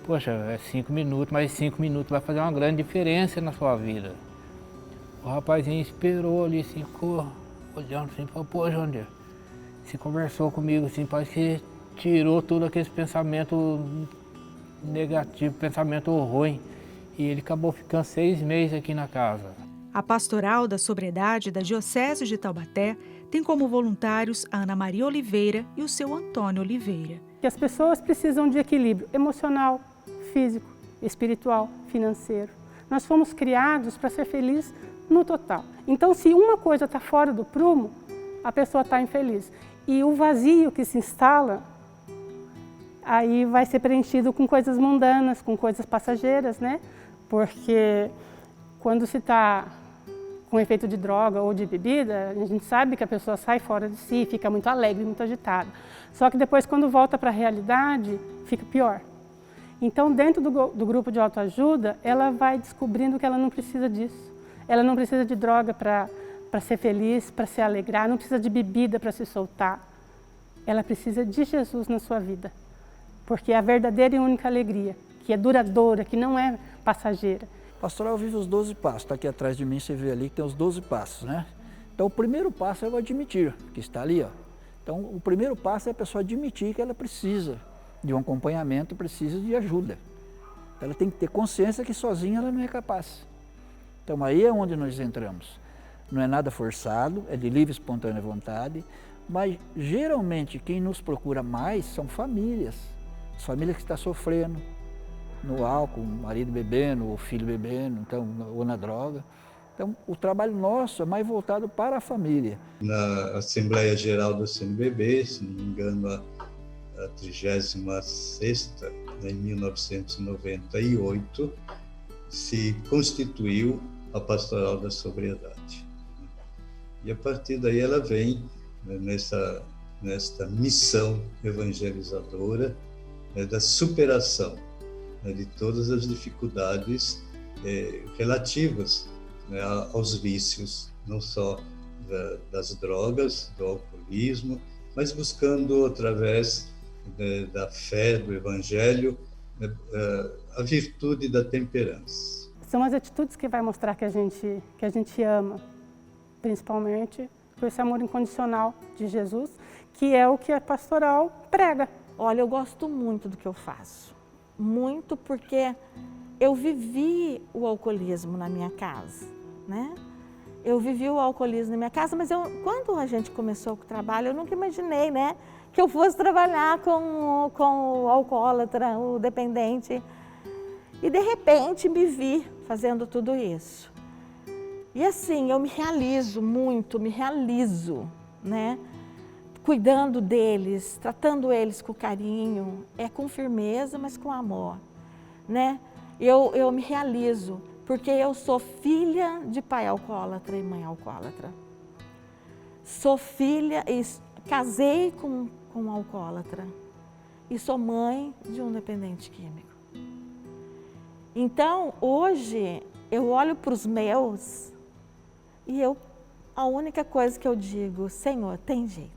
Poxa, é 5 minutos, mas 5 minutos vai fazer uma grande diferença na sua vida. O rapazinho esperou ali, assim, ficou olhando assim, falou, pô, Jandir, você conversou comigo, assim, parece que tirou todo aquele pensamento negativo, pensamento ruim. E ele acabou ficando 6 meses aqui na casa. A Pastoral da Sobriedade da Diocese de Taubaté tem como voluntários a Ana Maria Oliveira e o seu Antônio Oliveira. As pessoas precisam de equilíbrio emocional, físico, espiritual, financeiro. Nós fomos criados para ser felizes no total. Então, se uma coisa está fora do prumo, a pessoa está infeliz. E o vazio que se instala, aí vai ser preenchido com coisas mundanas, com coisas passageiras, né? Porque quando se está com efeito de droga ou de bebida, a gente sabe que a pessoa sai fora de si, fica muito alegre, muito agitada. Só que depois, quando volta para a realidade, fica pior. Então, dentro do grupo de autoajuda, ela vai descobrindo que ela não precisa disso. Ela não precisa de droga para ser feliz, para se alegrar, não precisa de bebida para se soltar. Ela precisa de Jesus na sua vida. Porque é a verdadeira e única alegria, que é duradoura, que não é passageira. Pastoral vive os 12 passos. Está aqui atrás de mim, você vê ali que tem os 12 passos, né? Então, o primeiro passo é o admitir, que está ali, ó. Então, o primeiro passo é a pessoa admitir que ela precisa de um acompanhamento, precisa de ajuda. Ela tem que ter consciência que sozinha ela não é capaz. Então, aí é onde nós entramos. não é nada forçado, é de livre e espontânea vontade, mas geralmente quem nos procura mais são famílias, as famílias que estão sofrendo no álcool, o marido bebendo, o filho bebendo, então, ou na droga. Então, o trabalho nosso é mais voltado para a família. Na Assembleia Geral do CNBB, se não me engano, a 36ª, em 1998, se constituiu a Pastoral da Sobriedade. E a partir daí ela vem, né, nesta missão evangelizadora, né, da superação, né, de todas as dificuldades relativas, né, aos vícios, não só das drogas, do alcoolismo, mas buscando, através da fé, do Evangelho, a virtude da temperança. São as atitudes que vai mostrar que a gente ama, principalmente por esse amor incondicional de Jesus, que é o que a pastoral prega. Olha, eu gosto muito do que eu faço, muito, porque eu vivi o alcoolismo na minha casa, né? Eu vivi o alcoolismo na minha casa, mas quando a gente começou o trabalho, eu nunca imaginei, né, que eu fosse trabalhar com o alcoólatra, o dependente. E de repente me vi fazendo tudo isso. E assim, eu me realizo muito, né? Cuidando deles, tratando eles com carinho, com firmeza, mas com amor, né? Eu me realizo, porque eu sou filha de pai alcoólatra e mãe alcoólatra. Sou filha, e casei com um alcoólatra e sou mãe de um dependente químico. Então, hoje, eu olho para os meus e a única coisa que eu digo, Senhor, tem jeito.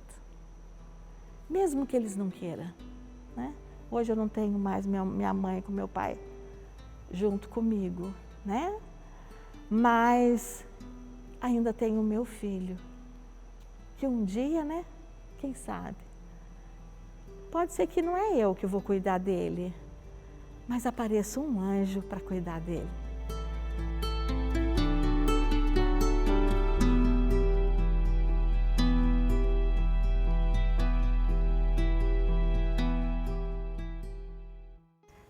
Mesmo que eles não queiram, né? Hoje eu não tenho mais minha mãe com meu pai junto comigo, né? Mas ainda tenho o meu filho, que um dia, né? Quem sabe? Pode ser que não é eu que vou cuidar dele, mas apareça um anjo para cuidar dele.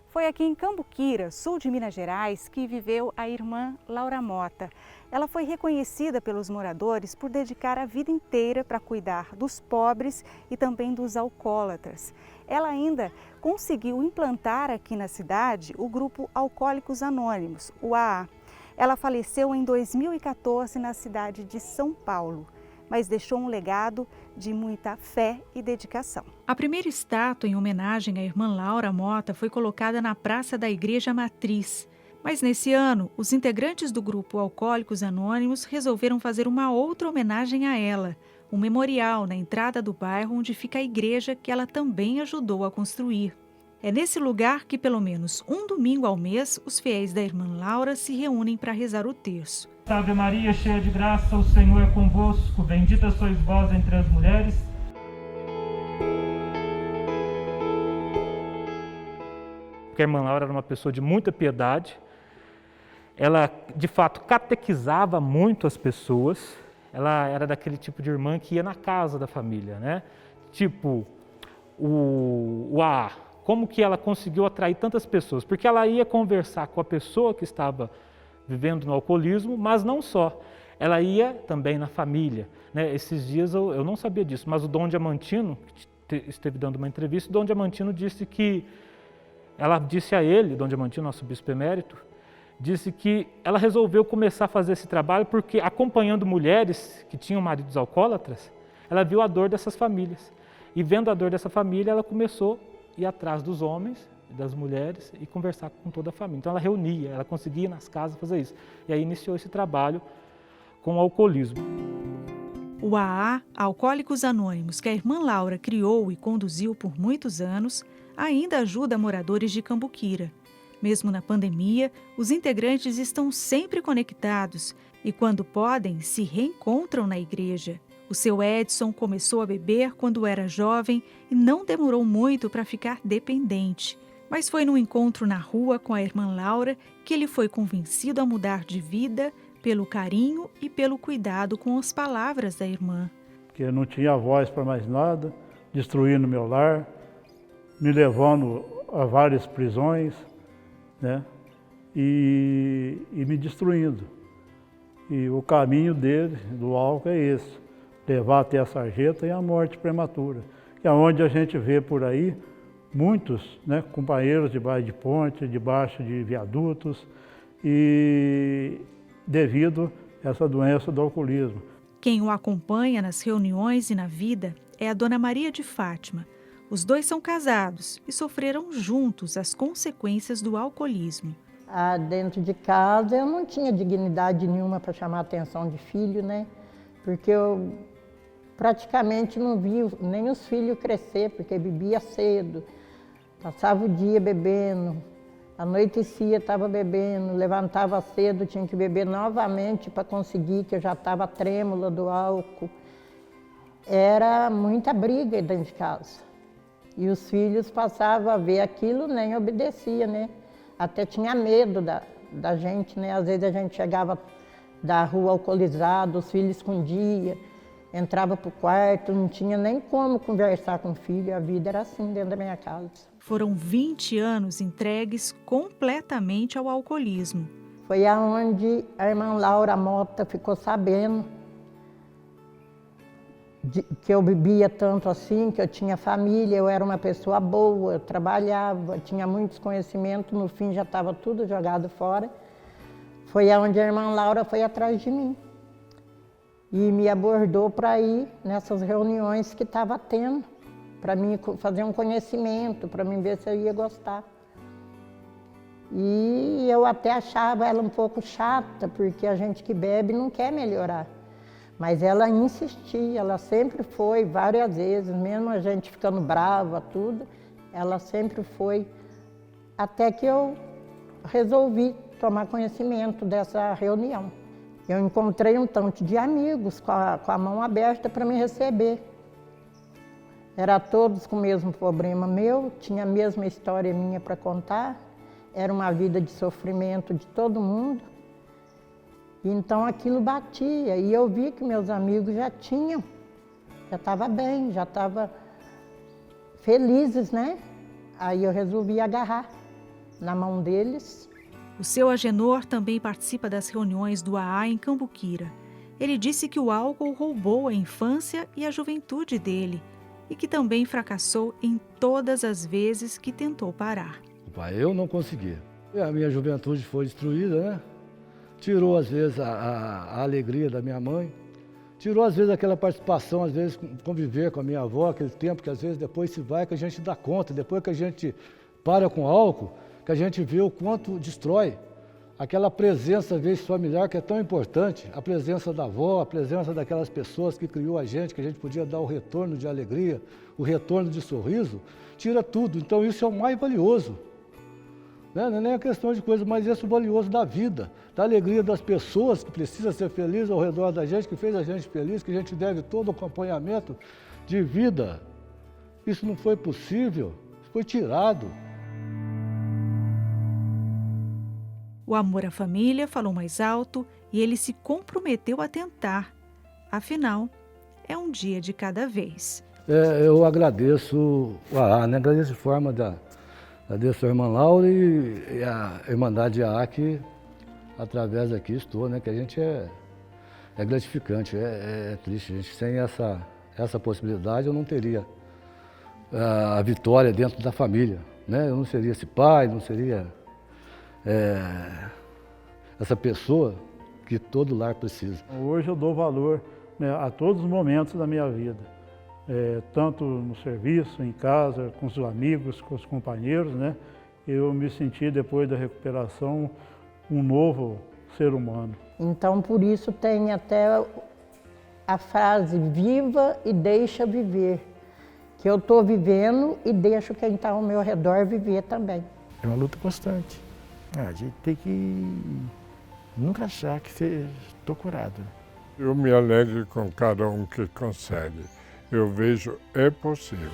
Foi aqui em Cambuquira, sul de Minas Gerais, que viveu a irmã Laura Mota. Ela foi reconhecida pelos moradores por dedicar a vida inteira para cuidar dos pobres e também dos alcoólatras. Ela ainda conseguiu implantar aqui na cidade o grupo Alcoólicos Anônimos, o AA. Ela faleceu em 2014 na cidade de São Paulo, mas deixou um legado de muita fé e dedicação. A primeira estátua em homenagem à irmã Laura Mota foi colocada na Praça da Igreja Matriz. Mas nesse ano, os integrantes do grupo Alcoólicos Anônimos resolveram fazer uma outra homenagem a ela, um memorial na entrada do bairro onde fica a igreja que ela também ajudou a construir. É nesse lugar que, pelo menos um domingo ao mês, os fiéis da irmã Laura se reúnem para rezar o terço. Ave Maria, cheia de graça, o Senhor é convosco, bendita sois vós entre as mulheres. Porque a irmã Laura era uma pessoa de muita piedade, ela de fato catequizava muito as pessoas, ela era daquele tipo de irmã que ia na casa da família, né? Tipo, o AA, como que ela conseguiu atrair tantas pessoas? Porque ela ia conversar com a pessoa que estava vivendo no alcoolismo, mas não só. Ela ia também na família, né? Esses dias eu não sabia disso, mas o Dom Diamantino, que esteve dando uma entrevista, o Dom Diamantino disse que, ela disse a ele, Dom Diamantino, nosso bispo emérito, disse que ela resolveu começar a fazer esse trabalho porque, acompanhando mulheres que tinham maridos alcoólatras, ela viu a dor dessas famílias. E vendo a dor dessa família, ela começou a ir atrás dos homens, das mulheres e conversar com toda a família. Então ela reunia, ela conseguia ir nas casas fazer isso. E aí iniciou esse trabalho com o alcoolismo. O AA, Alcoólicos Anônimos, que a irmã Laura criou e conduziu por muitos anos, ainda ajuda moradores de Cambuquira. Mesmo na pandemia, os integrantes estão sempre conectados e, quando podem, se reencontram na igreja. O seu Edson começou a beber quando era jovem e não demorou muito para ficar dependente. Mas foi num encontro na rua com a irmã Laura que ele foi convencido a mudar de vida, pelo carinho e pelo cuidado com as palavras da irmã. Porque eu não tinha voz para mais nada, destruindo meu lar, me levando a várias prisões, né? E me destruindo. E o caminho dele, do álcool, é esse, levar até a sarjeta e a morte prematura. Que é onde a gente vê por aí muitos, né, companheiros debaixo de ponte, debaixo de viadutos, e devido a essa doença do alcoolismo. Quem o acompanha nas reuniões e na vida é a Dona Maria de Fátima. Os dois são casados e sofreram juntos as consequências do alcoolismo. Dentro de casa eu não tinha dignidade nenhuma para chamar a atenção de filho, né? Porque eu praticamente não vi nem os filhos crescer, porque bebia cedo, passava o dia bebendo, anoitecia estava bebendo, levantava cedo, tinha que beber novamente para conseguir, que eu já estava trêmula do álcool. Era muita briga dentro de casa. E os filhos passavam a ver aquilo, nem obedecia, né? Até tinha medo da gente, né? Às vezes a gente chegava da rua alcoolizado, os filhos escondiam, entrava para o quarto, não tinha nem como conversar com o filho, a vida era assim dentro da minha casa. Foram 20 anos entregues completamente ao alcoolismo. Foi aonde a irmã Laura Mota ficou sabendo que eu bebia tanto assim, que eu tinha família, eu era uma pessoa boa, eu trabalhava, tinha muitos conhecimentos, no fim já estava tudo jogado fora. Foi aonde a irmã Laura foi atrás de mim e me abordou para ir nessas reuniões que estava tendo, para mim fazer um conhecimento, para mim ver se eu ia gostar. E eu até achava ela um pouco chata, porque a gente que bebe não quer melhorar. Mas ela insistia, ela sempre foi, várias vezes, mesmo a gente ficando brava, tudo, ela sempre foi, até que eu resolvi tomar conhecimento dessa reunião. Eu encontrei um tanto de amigos com a mão aberta para me receber. Era todos com o mesmo problema meu, tinha a mesma história minha para contar, era uma vida de sofrimento de todo mundo. Então aquilo batia e eu vi que meus amigos já estavam bem, já estavam felizes, né? Aí eu resolvi agarrar na mão deles. O seu Agenor também participa das reuniões do AA em Cambuquira. Ele disse que o álcool roubou a infância e a juventude dele e que também fracassou em todas as vezes que tentou parar. Eu não consegui. A minha juventude foi destruída, né? Tirou, às vezes, a alegria da minha mãe, tirou, às vezes, aquela participação, às vezes, conviver com a minha avó, aquele tempo que, às vezes, depois se vai, que a gente dá conta, depois que a gente para com álcool, que a gente vê o quanto destrói aquela presença, às vezes, familiar, que é tão importante, a presença da avó, a presença daquelas pessoas que criou a gente podia dar o retorno de alegria, o retorno de sorriso, tira tudo. Então, isso é o mais valioso. Não é nem a questão de coisa, mas isso é o valioso da vida, da alegria das pessoas que precisam ser felizes ao redor da gente, que fez a gente feliz, que a gente deve todo o acompanhamento de vida. Isso não foi possível, foi tirado. O amor à família falou mais alto e ele se comprometeu a tentar. Afinal, é um dia de cada vez. Eu agradeço né? Agradeço de forma Agradeço a irmã Laura e a Irmandade AA que, através daqui, estou, né? Que a gente é gratificante, é triste. A gente, sem essa possibilidade, eu não teria a vitória dentro da família, né? Eu não seria esse pai, não seria essa pessoa que todo lar precisa. Hoje eu dou valor, né, a todos os momentos da minha vida. Tanto no serviço, em casa, com os amigos, com os companheiros, né? Eu me senti, depois da recuperação, um novo ser humano. Então, por isso tem até a frase, viva e deixa viver. Que eu estou vivendo e deixo quem está ao meu redor viver também. É uma luta constante. A gente tem que nunca achar que estou curado. Eu me alegro com cada um que consegue. Eu vejo, é possível.